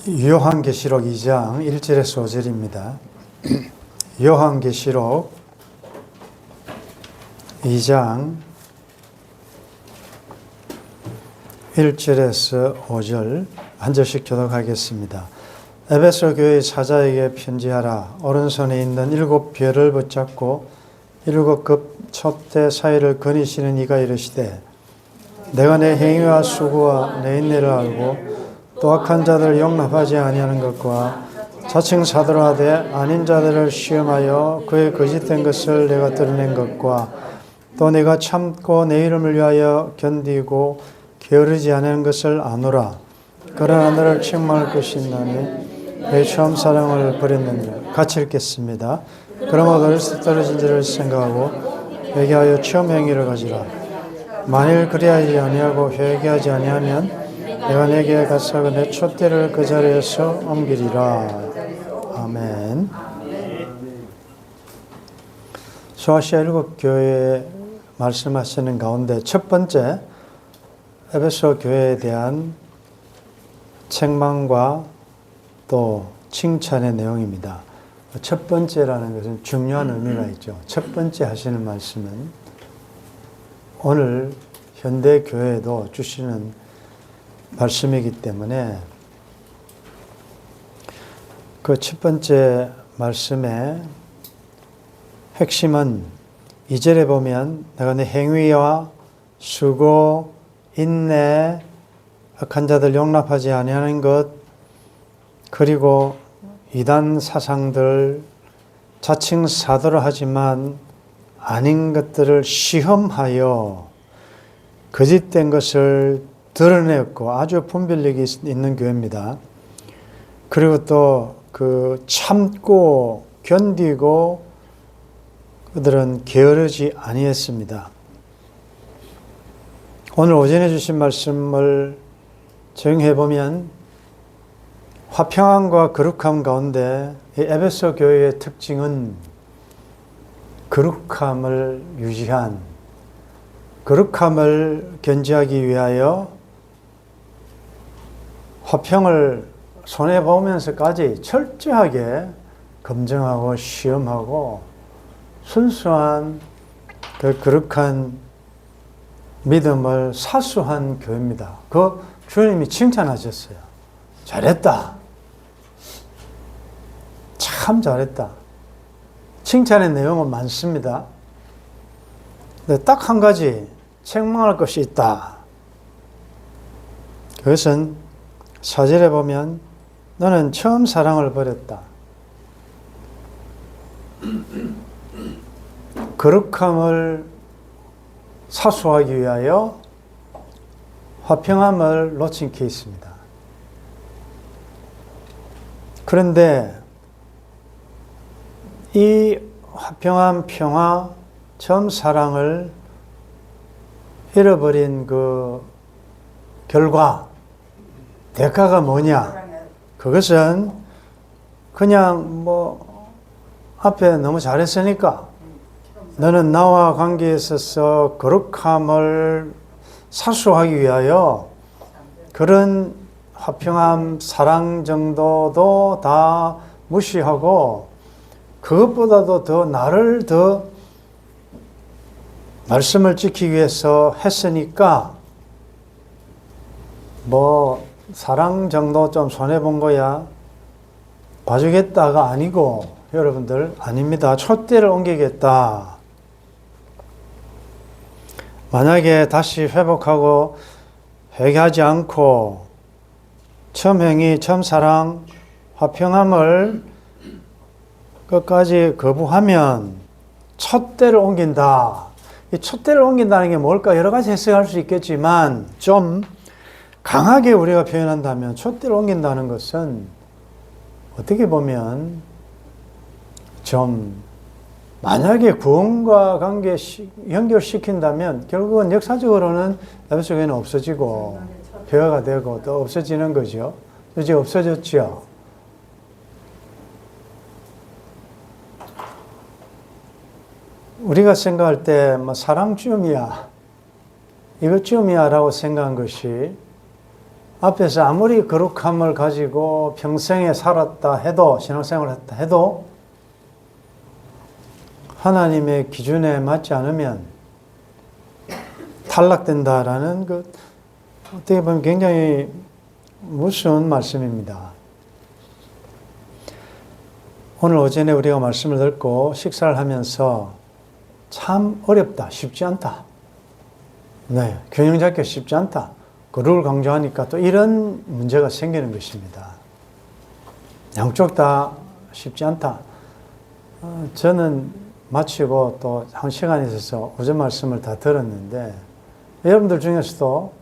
요한계시록 2장 1절에서 5절입니다. 요한계시록 2장 1절에서 5절 한 절씩 교독하겠습니다. 에베소 교회 사자에게 편지하라. 오른손에 있는 7별을 붙잡고 7급 촛대 사이를 거니시는 이가 이르시되 내가 내 행위와 수고와 내 인내를 알고 또 악한 자들을 용납하지 아니하는 것과 자칭 사도라 하되 아닌 자들을 시험하여 그의 거짓된 것을 내가 드러낸 것과 또 내가 참고 내 이름을 위하여 견디고 게으르지 않은 것을 아노라. 그러나 너를 책망할 것이 있나니 내 처음 사랑을 버렸느니라. 같이 읽겠습니다. 그러므로 어디서 떨어진 자를 생각하고 회개하여 처음 행위를 가지라. 만일 그리하지 아니하고 회개하지 아니하면 내가 내게 가서 내 촛대를 그 자리에서 옮기리라. 아멘. 소아시아 7교회에 말씀하시는 가운데 첫 번째 에베소 교회에 대한 책망과 또 칭찬의 내용입니다. 첫 번째라는 것은 중요한 의미가 있죠. 첫 번째 하시는 말씀은 오늘 현대 교회에도 주시는 말씀이기 때문에 그 첫 번째 말씀의 핵심은 2절에 보면 내가 내 행위와 수고, 인내, 악한 자들 용납하지 아니하는 것, 그리고 이단 사상들, 자칭 사도라 하지만 아닌 것들을 시험하여 거짓된 것을 드러냈고 아주 분별력이 있는 교회입니다. 그리고 또 그 참고 견디고 그들은 게으르지 아니했습니다. 오늘 오전에 주신 말씀을 정해 보면 화평함과 거룩함 가운데 이 에베소 교회의 특징은 거룩함을 유지한, 거룩함을 견지하기 위하여 화평을 손해보면서까지 철저하게 검증하고 시험하고 순수한 그 거룩한 믿음을 사수한 교회입니다. 그 주님이 칭찬하셨어요. 잘했다. 참 잘했다. 칭찬의 내용은 많습니다. 근데 딱 한 가지 책망할 것이 있다. 그것은 4절에 보면 너는 처음 사랑을 버렸다. 거룩함을 사수하기 위하여 화평함을 놓친 케이스입니다. 그런데 이 화평함, 평화, 처음 사랑을 잃어버린 그 결과, 대가가 뭐냐? 그것은 그냥 앞에 너무 잘했으니까 너는 나와 관계에 있어서 거룩함을 사수하기 위하여 그런 화평함, 사랑 정도도 다 무시하고 그것보다도 더 나를 더 말씀을 지키기 위해서 했으니까 사랑 정도 좀 손해본 거야 봐주겠다가 아니고 여러분들 아닙니다. 촛대를 옮기겠다. 만약에 다시 회복하고 회개하지 않고 처음 행위, 처음 사랑, 화평함을 끝까지 거부하면 촛대를 옮긴다. 이 촛대를 옮긴다는 게 뭘까? 여러 가지 해석할 수 있겠지만 좀 강하게 우리가 표현한다면 촛대를 옮긴다는 것은 어떻게 보면 좀 만약에 구원과 관계 연결시킨다면 결국은 역사적으로는 에베소 교회는 없어지고 폐허가 되고 또 없어지는 거죠. 이제 없어졌죠. 우리가 생각할 때 사랑쯤이야, 이것쯤이야 라고 생각한 것이 앞에서 아무리 거룩함을 가지고 평생에 살았다 해도, 신앙생활을 했다 해도 하나님의 기준에 맞지 않으면 탈락된다라는 그 어떻게 보면 굉장히 무서운 말씀입니다. 오늘 오전에 우리가 말씀을 듣고 식사를 하면서 참 어렵다, 쉽지 않다. 네, 균형 잡기 쉽지 않다. 거룩을 강조하니까 또 이런 문제가 생기는 것입니다. 양쪽 다 쉽지 않다. 저는 마치고 또 한 시간이 있어서 오전 말씀을 다 들었는데 여러분들 중에서도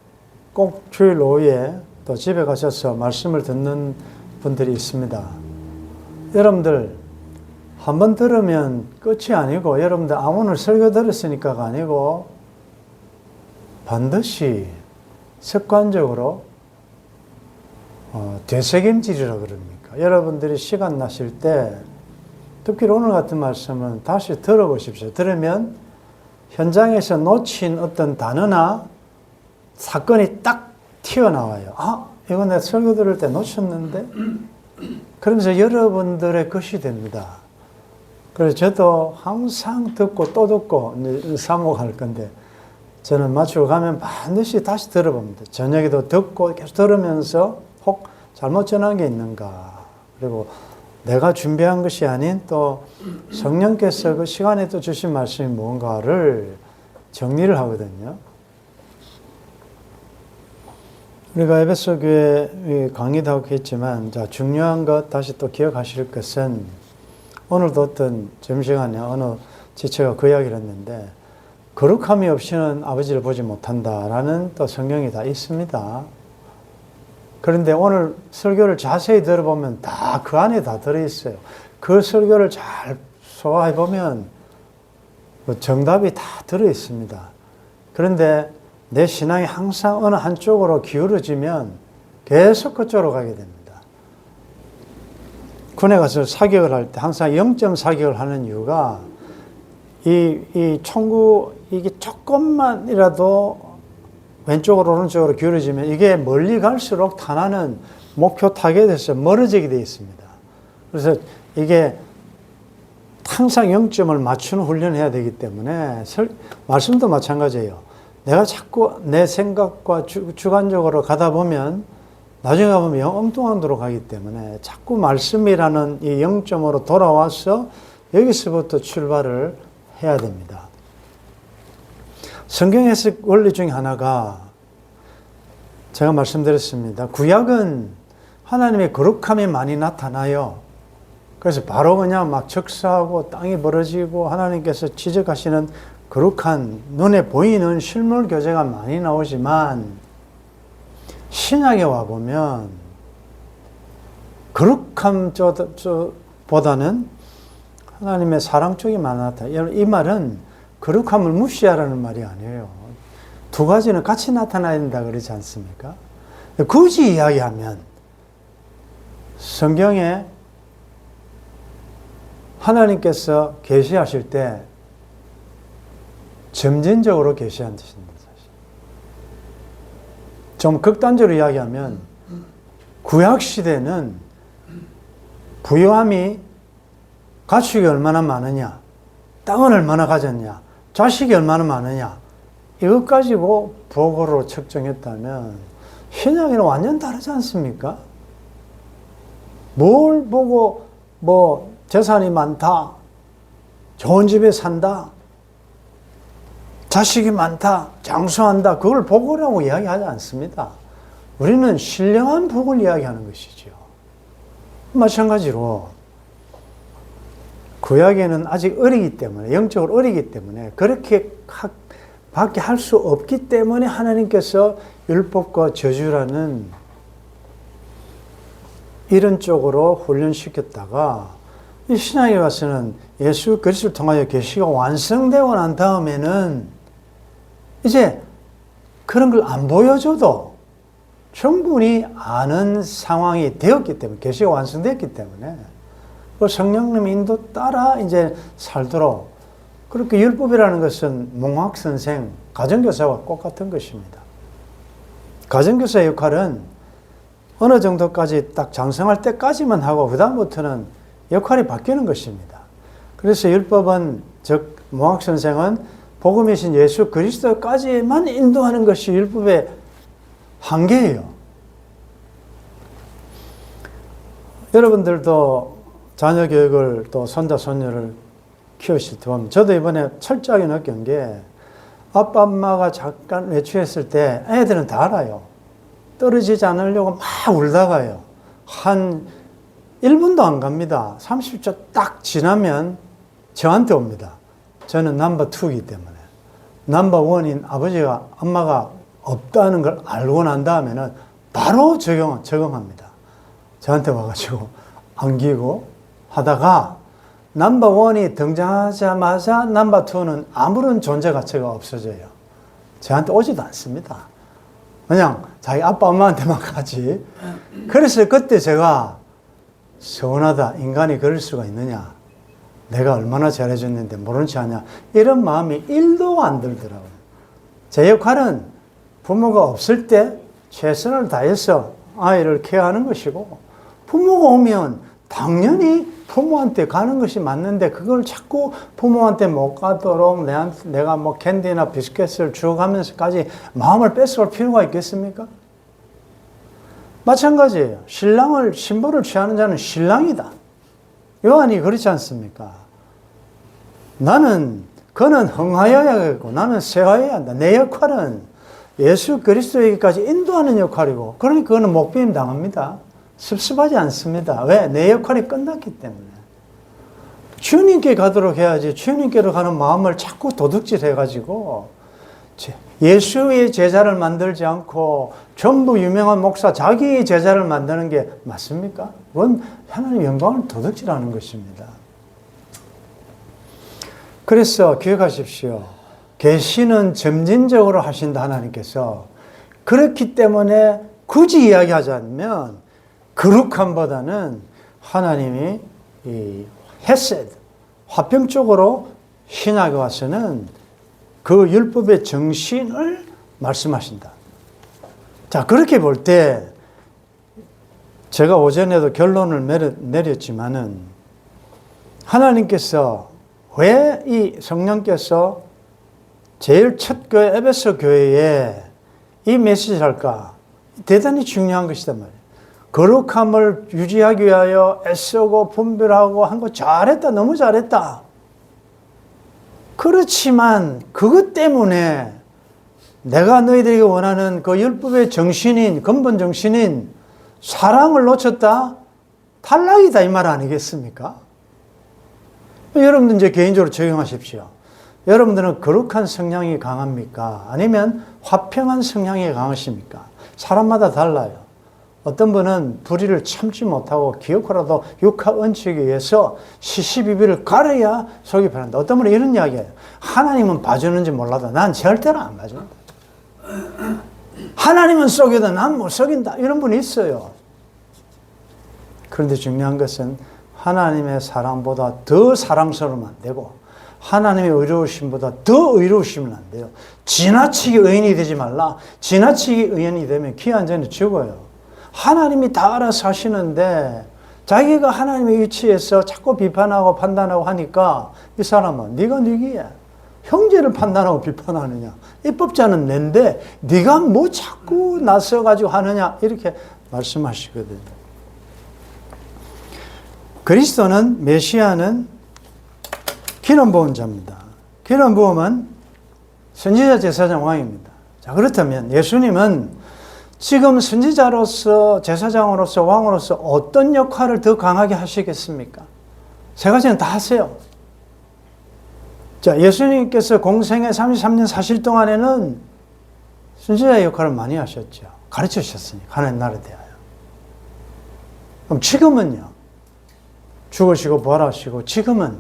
꼭 주일 오후에 또 집에 가셔서 말씀을 듣는 분들이 있습니다. 여러분들 한 번 들으면 끝이 아니고 여러분들 오늘 설교 들었으니까가 아니고 반드시 습관적으로 되새김질이라 그럽니까? 여러분들이 시간 나실 때 특히 오늘 같은 말씀은 다시 들어보십시오. 들으면 현장에서 놓친 어떤 단어나 사건이 딱 튀어나와요. 아, 이거 내가 설교 들을 때 놓쳤는데? 그러면서 여러분들의 것이 됩니다. 그래서 저도 항상 듣고 또 듣고 사목할 건데 저는 마치고 가면 반드시 다시 들어봅니다. 저녁에도 듣고 계속 들으면서 혹 잘못 전한 게 있는가. 그리고 내가 준비한 것이 아닌 또 성령께서 그 시간에 또 주신 말씀이 뭔가를 정리를 하거든요. 우리가 에베소 교회 강의도 하고 했지만, 자, 중요한 것 다시 또 기억하실 것은 오늘도 어떤 점심시간에 어느 지체가 그 이야기를 했는데 거룩함이 없이는 아버지를 보지 못한다라는 또 성경이 다 있습니다. 그런데 오늘 설교를 자세히 들어보면 다 그 안에 다 들어있어요. 그 설교를 잘 소화해보면 정답이 다 들어있습니다. 그런데 내 신앙이 항상 어느 한쪽으로 기울어지면 계속 그쪽으로 가게 됩니다. 군에 가서 사격을 할 때 항상 0점 사격을 하는 이유가 이 총구 이게 조금만이라도 왼쪽으로 오른쪽으로 기울어지면 이게 멀리 갈수록 탄환은 목표 타겟에서 멀어지게 되어 있습니다. 그래서 이게 항상 0점을 맞추는 훈련을 해야 되기 때문에 말씀도 마찬가지예요. 내가 자꾸 내 생각과 주관적으로 가다 보면 나중에 가보면 엉뚱한 데로 가기 때문에 자꾸 말씀이라는 이 0점으로 돌아와서 여기서부터 출발을 해야 됩니다. 성경 해석 원리 중에 하나가 제가 말씀드렸습니다. 구약은 하나님의 거룩함이 많이 나타나요. 그래서 바로 그냥 막 적사하고 땅이 벌어지고 하나님께서 지적하시는 거룩한 눈에 보이는 실물 교제가 많이 나오지만 신약에 와보면 거룩함 보다는 하나님의 사랑 쪽이 많이 나타나요. 이 말은 거룩함을 무시하라는 말이 아니에요. 두 가지는 같이 나타나야 된다 그러지 않습니까? 굳이 이야기하면 성경에 하나님께서 계시하실 때 점진적으로 계시한 뜻입니다. 사실. 좀 극단적으로 이야기하면 구약시대는 부요함이 가축이 얼마나 많으냐, 땅은 얼마나 가졌냐, 자식이 얼마나 많으냐 이것 가지고 보고로 측정했다면 신약에는 완전 다르지 않습니까? 뭘 보고 뭐 재산이 많다, 좋은 집에 산다, 자식이 많다, 장수한다 그걸 복이라고 이야기하지 않습니다. 우리는 신령한 복을 이야기하는 것이죠. 마찬가지로 구약에는 아직 어리기 때문에 영적으로 어리기 때문에 그렇게 밖에 할 수 없기 때문에 하나님께서 율법과 저주라는 이런 쪽으로 훈련시켰다가 이 신약에 와서는 예수 그리스도를 통하여 계시가 완성되고 난 다음에는 이제 그런 걸 안 보여줘도 충분히 아는 상황이 되었기 때문에 계시가 완성됐기 때문에 그 성령님 인도 따라 이제 살도록 그렇게 율법이라는 것은 몽학선생, 가정교사와 똑같은 것입니다. 가정교사의 역할은 어느 정도까지 딱 장성할 때까지만 하고 그다음부터는 역할이 바뀌는 것입니다. 그래서 율법은, 즉 모학 선생은 복음이신 예수 그리스도까지만 인도하는 것이 율법의 한계예요. 여러분들도 자녀 교육을 또 손자 손녀를 키우실 때 보면, 저도 이번에 철저하게 느낀 게, 아빠 엄마가 잠깐 외출했을 때 애들은 다 알아요. 떨어지지 않으려고 막 울다가요, 한 1분도 안 갑니다. 30초 딱 지나면 저한테 옵니다. 저는 넘버 2이기 때문에. 넘버 1인 아버지가, 엄마가 없다는 걸 알고 난 다음에는 바로 적응합니다. 저한테 와가지고 안기고 하다가 넘버 1이 등장하자마자 넘버 2는 아무런 존재 가치가 없어져요. 저한테 오지도 않습니다. 그냥 자기 아빠 엄마한테만 가지. 그래서 그때 제가 서운하다. 인간이 그럴 수가 있느냐. 내가 얼마나 잘해줬는데 모른 체 하냐. 이런 마음이 1도 안 들더라고요. 제 역할은 부모가 없을 때 최선을 다해서 아이를 케어하는 것이고, 부모가 오면 당연히 부모한테 가는 것이 맞는데, 그걸 자꾸 부모한테 못 가도록 내가 뭐 캔디나 비스켓을 주어가면서까지 마음을 뺏어올 필요가 있겠습니까? 마찬가지예요. 신부를 취하는 자는 신랑이다. 요한이 그렇지 않습니까? 그는 흥하여야겠고 나는 쇠하여야 한다. 내 역할은 예수 그리스도에게까지 인도하는 역할이고, 그러니까 그거는 목배임 당합니다. 습습하지 않습니다. 왜? 내 역할이 끝났기 때문에. 주님께 가도록 해야지, 주님께로 가는 마음을 자꾸 도둑질 해가지고 예수의 제자를 만들지 않고 전부 유명한 목사 자기의 제자를 만드는 게 맞습니까? 그건 하나님의 영광을 도둑질하는 것입니다. 그래서 기억하십시오. 계시는 점진적으로 하신다, 하나님께서. 그렇기 때문에 굳이 이야기하자면 거룩함보다는 하나님이 이 헤세드, 화평적으로 신학에 와서는 그 율법의 정신을 말씀하신다. 자, 그렇게 볼 때 제가 오전에도 결론을 내렸지만은, 하나님께서 왜 이 성령께서 제일 첫 교회 에베소 교회에 이 메시지를 할까? 대단히 중요한 것이단 말이에요. 거룩함을 유지하기 위하여 애쓰고 분별하고 한 거 잘했다. 너무 잘했다. 그렇지만 그것 때문에 내가 너희들에게 원하는 그 율법의 정신인, 근본 정신인 사랑을 놓쳤다? 탈락이다, 이 말 아니겠습니까? 여러분들 이제 개인적으로 적용하십시오. 여러분들은 거룩한 성향이 강합니까? 아니면 화평한 성향이 강하십니까? 사람마다 달라요. 어떤 분은 불의를 참지 못하고 기어코라도 육하 원칙에 의해서 시시비비를 가려야 속이 편한다. 어떤 분은 이런 이야기예요. 하나님은 봐주는지 몰라도 난 절대로 안 봐준다. 하나님은 속여도 난 못 속인다. 이런 분이 있어요. 그런데 중요한 것은 하나님의 사랑보다 더 사랑스러우면 안 되고, 하나님의 의로우심보다 더 의로우시면 안 돼요. 지나치게 의인이 되지 말라. 지나치게 의인이 되면 기한 전에 죽어요. 하나님이 다 알아서 하시는데 자기가 하나님의 위치에서 자꾸 비판하고 판단하고 하니까, 이 사람은 네가 누구야? 형제를 판단하고 비판하느냐? 입법자는 낸데 네가 뭐 자꾸 나서가지고 하느냐? 이렇게 말씀하시거든요. 그리스도는, 메시아는 기름 부은 자입니다. 기름 부음은 선지자, 제사장, 왕입니다. 자, 그렇다면 예수님은 지금 선지자로서, 제사장으로서, 왕으로서 어떤 역할을 더 강하게 하시겠습니까? 세 가지는 다 하세요. 자, 예수님께서 공생애 33년 사실 동안에는 선지자의 역할을 많이 하셨죠. 가르쳐 주셨으니까, 하나님 나라에 대하여. 그럼 지금은요? 죽으시고 부활하시고 지금은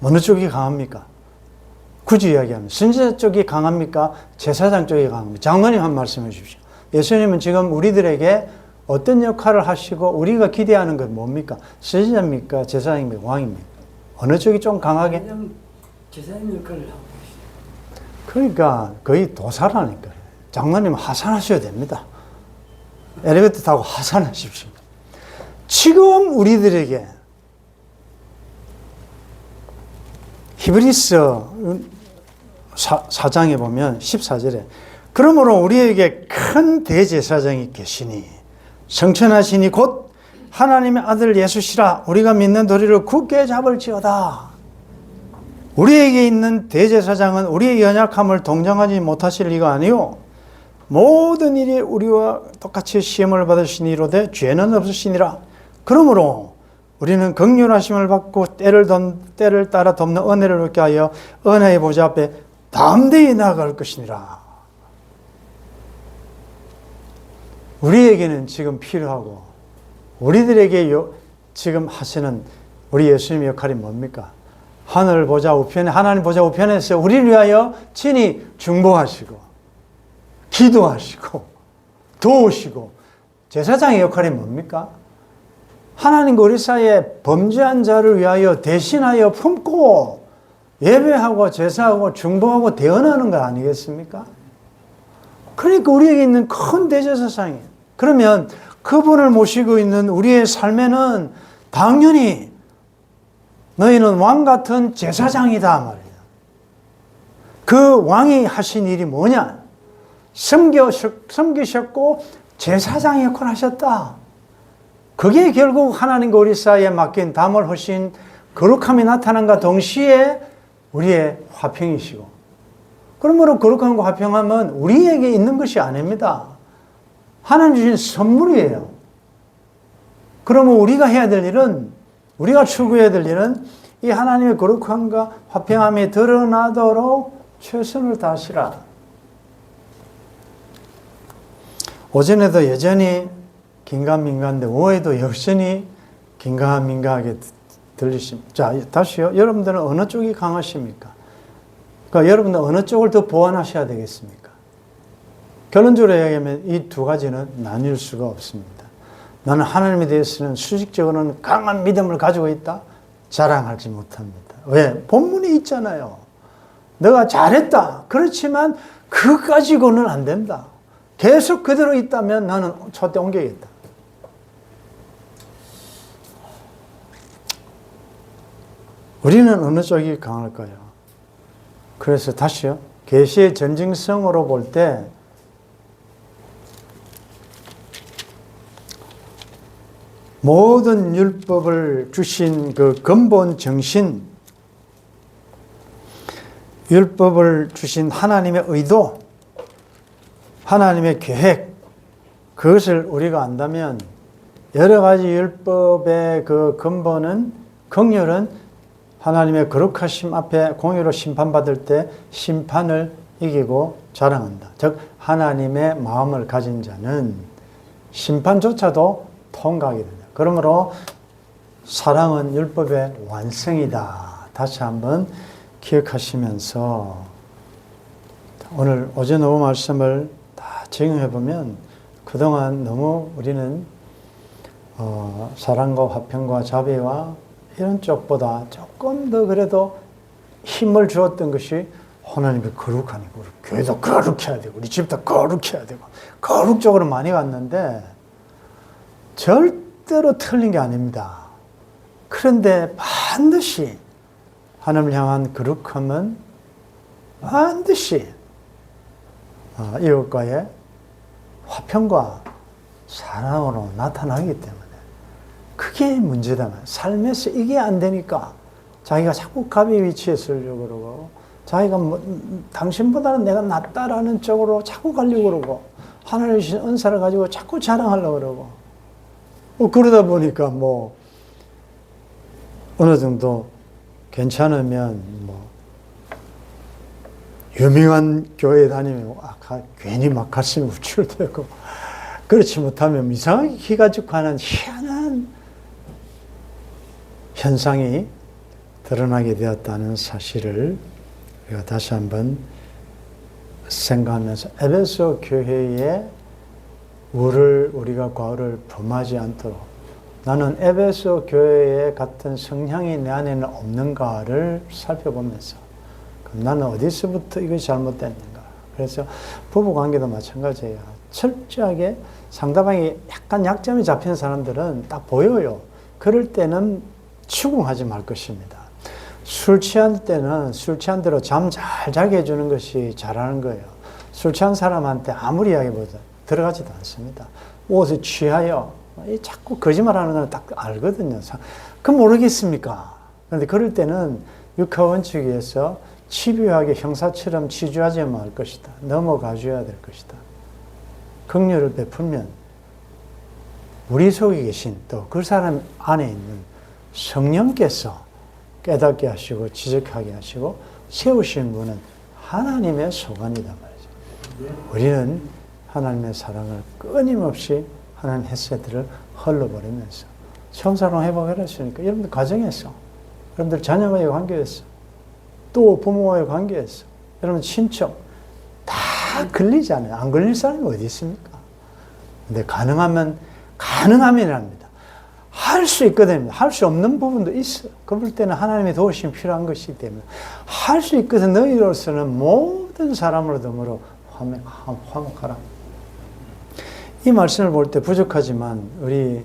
어느 쪽이 강합니까? 굳이 이야기하면 선지자 쪽이 강합니까? 제사장 쪽이 강합니까? 장로님 한 말씀해 주십시오. 예수님은 지금 우리들에게 어떤 역할을 하시고 우리가 기대하는 건 뭡니까? 선지자입니까? 제사장입니까? 왕입니까? 어느 쪽이 좀 강하게? 제사장 역할을 하고 계시죠. 그러니까 거의 도사라니까요. 장로님 하산하셔야 됩니다. 엘리베이터 타고 하산하십시오. 지금 우리들에게 히브리서 4장에 보면 14절에 그러므로 우리에게 큰 대제사장이 계시니 성천하시니 곧 하나님의 아들 예수시라. 우리가 믿는 도리를 굳게 잡을지어다. 우리에게 있는 대제사장은 우리의 연약함을 동정하지 못하실 리가 아니요 모든 일이 우리와 똑같이 시험을 받으시니로되 죄는 없으시니라. 그러므로 우리는 긍휼하심을 받고 때를 따라 돕는 은혜를 얻게 하여 은혜의 보좌 앞에 담대히 나아갈 것이니라. 우리에게는 지금 필요하고 우리들에게 지금 하시는 우리 예수님의 역할이 뭡니까? 하늘 보좌 우편에, 하나님 보좌 우편에서 우리를 위하여 친히 중보하시고 기도하시고 도우시고. 제사장의 역할이 뭡니까? 하나님과 우리 사이에 범죄한 자를 위하여 대신하여 품고 예배하고 제사하고 중보하고 대언하는 것 아니겠습니까? 그러니까 우리에게 있는 큰 대제사장이에요. 그러면 그분을 모시고 있는 우리의 삶에는 당연히 너희는 왕 같은 제사장이다 말이에요. 그 왕이 하신 일이 뭐냐? 섬기셨고 제사장 역할을 하셨다. 그게 결국 하나님과 우리 사이에 맡긴 담을 허신 거룩함이 나타난과 동시에 우리의 화평이시고, 그러므로 거룩함과 화평함은 우리에게 있는 것이 아닙니다. 하나님 주신 선물이에요. 그러면 우리가 해야 될 일은, 우리가 추구해야 될 일은 이 하나님의 거룩함과 화평함이 드러나도록 최선을 다하시라. 오전에도 여전히 긴가민가한데 오후에도 여전히 긴가민가하게 들리십니다. 자, 다시요. 여러분들은 어느 쪽이 강하십니까? 그러니까 여러분들 어느 쪽을 더 보완하셔야 되겠습니까? 결론적으로 얘기하면 이 두 가지는 나뉠 수가 없습니다. 나는 하나님에 대해서는 수직적으로는 강한 믿음을 가지고 있다? 자랑하지 못합니다. 왜? 본문이 있잖아요. 너가 잘했다. 그렇지만 그거 가지고는 안 된다. 계속 그대로 있다면 나는 저때 옮겨야겠다. 우리는 어느 쪽이 강할까요? 그래서 다시요. 계시의 전증성으로 볼 때 모든 율법을 주신 그 근본 정신, 율법을 주신 하나님의 의도, 하나님의 계획, 그것을 우리가 안다면 여러 가지 율법의 그 근본은, 긍휼은 하나님의 거룩하심 앞에 공의로 심판받을 때 심판을 이기고 자랑한다. 즉 하나님의 마음을 가진 자는 심판조차도 통과하게 된다. 그러므로 사랑은 율법의 완성이다. 다시 한번 기억하시면서 오늘 오전 오후 말씀을 다 적용해 보면 그동안 너무 우리는 사랑과 화평과 자비와 이런 쪽보다 조금 더 그래도 힘을 주었던 것이 하나님의 거룩하니까 우리 교회도 거룩해야 되고 우리 집도 거룩해야 되고 거룩 쪽으로 많이 갔는데 절대로 틀린 게 아닙니다. 그런데 반드시 하나님을 향한 거룩함은 반드시 이웃과의 화평과 사랑으로 나타나기 때문에 그게 문제다. 삶에서 이게 안 되니까 자기가 자꾸 갑의 위치에 서려고 그러고 자기가 당신보다는 내가 낫다라는 쪽으로 자꾸 가려고 그러고 하나님의 주신 은사를 가지고 자꾸 자랑하려고 그러고 그러다 보니까 어느 정도 괜찮으면 유명한 교회 다니면 괜히 막 가슴이 우쭐대고 그렇지 못하면 이상하게 기가죽고 하는 희한한 현상이 드러나게 되었다는 사실을 우리가 다시 한번 생각하면서 에베소 교회의 우리가 과오를 범하지 않도록 나는 에베소 교회의 같은 성향이 내 안에는 없는가를 살펴보면서 그럼 나는 어디서부터 이것이 잘못됐는가. 그래서 부부관계도 마찬가지예요. 철저하게 상대방이 약간 약점이 잡힌 사람들은 딱 보여요. 그럴 때는 추궁하지 말 것입니다. 술 취한 때는 술 취한 대로 잠 잘 자게 해주는 것이 잘하는 거예요. 술 취한 사람한테 아무리 이야기해보자 들어가지도 않습니다. 옷에 취하여 자꾸 거짓말하는 건 딱 알거든요. 그럼 모르겠습니까? 그런데 그럴 때는 육하원칙에 의해서 치부하게 형사처럼 치주하지 말 것이다. 넘어가줘야 될 것이다. 긍휼을 베풀면 우리 속에 계신 또 그 사람 안에 있는 성령께서 깨닫게 하시고 지적하게 하시고 세우신 분은 하나님의 소관이다 말이죠. 우리는 하나님의 사랑을 끊임없이 하나님 햇새들을 흘러버리면서 처음 사랑 회복을 했으니까 여러분들 가정에서, 여러분들 자녀와의 관계에서, 또 부모와의 관계에서, 여러분 친척 다 걸리잖아요. 안 걸릴 사람이 어디 있습니까? 근데 가능하면이랍니다. 할 수 있거든요. 할 수 없는 부분도 있어요. 그럴 때는 하나님의 도우심이 필요한 것이기 때문에 할 수 있거든. 너희로서는 모든 사람으로 덤으로 화목하라. 이 말씀을 볼 때 부족하지만 우리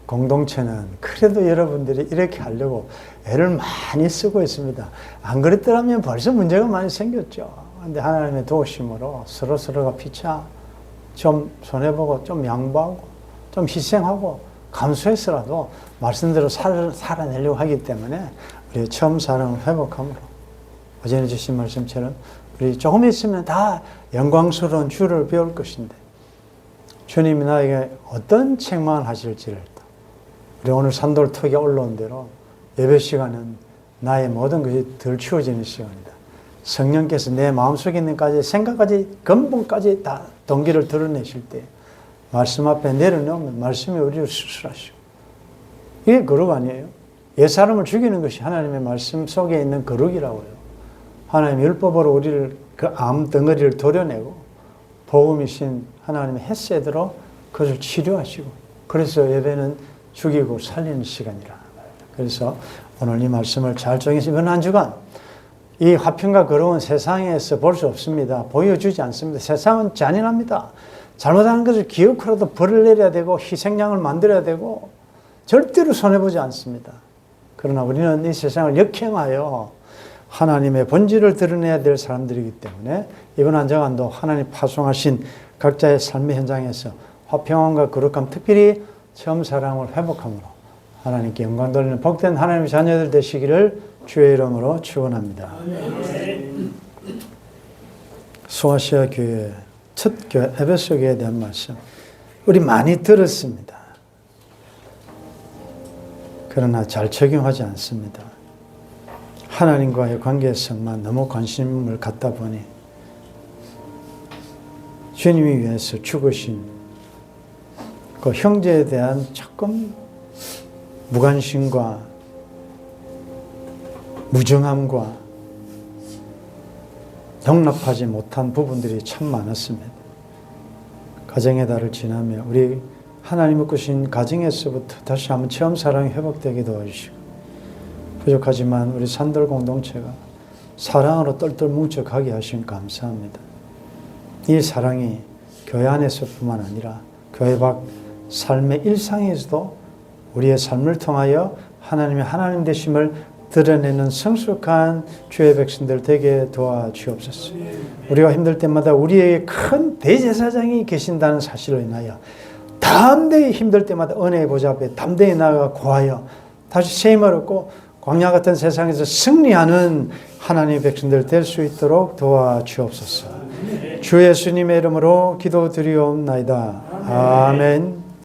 공동체는 그래도 여러분들이 이렇게 하려고 애를 많이 쓰고 있습니다. 안 그랬더라면 벌써 문제가 많이 생겼죠. 그런데 하나님의 도우심으로 서로가 피차 좀 손해보고 좀 양보하고 좀 희생하고 감수해서라도 말씀대로 살아내려고 하기 때문에 우리 처음 사랑을 회복함으로 어제는 주신 말씀처럼 우리 조금 있으면 다 영광스러운 주를 배울 것인데 주님이 나에게 어떤 책망을 하실지를 우리 오늘 산돌톡에 올라온 대로 예배 시간은 나의 모든 것이 덜 치워지는 시간이다. 성령께서 내 마음속에 있는 까지 생각까지 근본까지 다 동기를 드러내실 때 말씀 앞에 내려놓으면 말씀이 우리를 수술하시고 이게 거룩 아니에요? 옛사람을 죽이는 것이 하나님의 말씀 속에 있는 거룩이라고요. 하나님의 율법으로 우리를 그 암덩어리를 도려내고 복음이신 하나님의 햇새대로 그것을 치료하시고 그래서 예배는 죽이고 살리는 시간이라. 그래서 오늘 이 말씀을 잘 정해서 이번 한 주간 이 화평과 거룩은 세상에서 볼 수 없습니다. 보여주지 않습니다. 세상은 잔인합니다. 잘못하는 것을 기억하라도 벌을 내려야 되고 희생양을 만들어야 되고 절대로 손해보지 않습니다. 그러나 우리는 이 세상을 역행하여 하나님의 본질을 드러내야 될 사람들이기 때문에 이번 한 주간도 하나님 파송하신 각자의 삶의 현장에서 화평함과 거룩함, 특별히 처음 사랑을 회복함으로 하나님께 영광 돌리는 복된 하나님의 자녀들 되시기를 주의 이름으로 축원합니다. 소아시아 교회 첫 교회 에베소 교회에 대한 말씀 우리 많이 들었습니다. 그러나 잘 적용하지 않습니다. 하나님과의 관계성만 너무 관심을 갖다 보니 주님이 위해서 죽으신 그 형제에 대한 조금 무관심과 무정함과 용납하지 못한 부분들이 참 많았습니다. 가정의 달을 지나며 우리 하나님의 꾸신 가정에서부터 다시 한번 처음 사랑이 회복되게 도와주시고 부족하지만 우리 산돌 공동체가 사랑으로 똘똘 뭉쳐가게 하신 감사합니다. 이 사랑이 교회 안에서뿐만 아니라 교회 밖 삶의 일상에서도 우리의 삶을 통하여 하나님의 하나님 되심을 드러내는 성숙한 주의 백성들 되게 도와주옵소서. 우리가 힘들 때마다 우리에게 큰 대제사장이 계신다는 사실로 인하여 담대히 힘들 때마다 은혜의 보좌 앞에 담대히 나아가 구하여 다시 세임을 얻고 광야 같은 세상에서 승리하는 하나님의 백성들 될 수 있도록 도와주옵소서. 주 예수님의 이름으로 기도드리옵나이다. 아멘.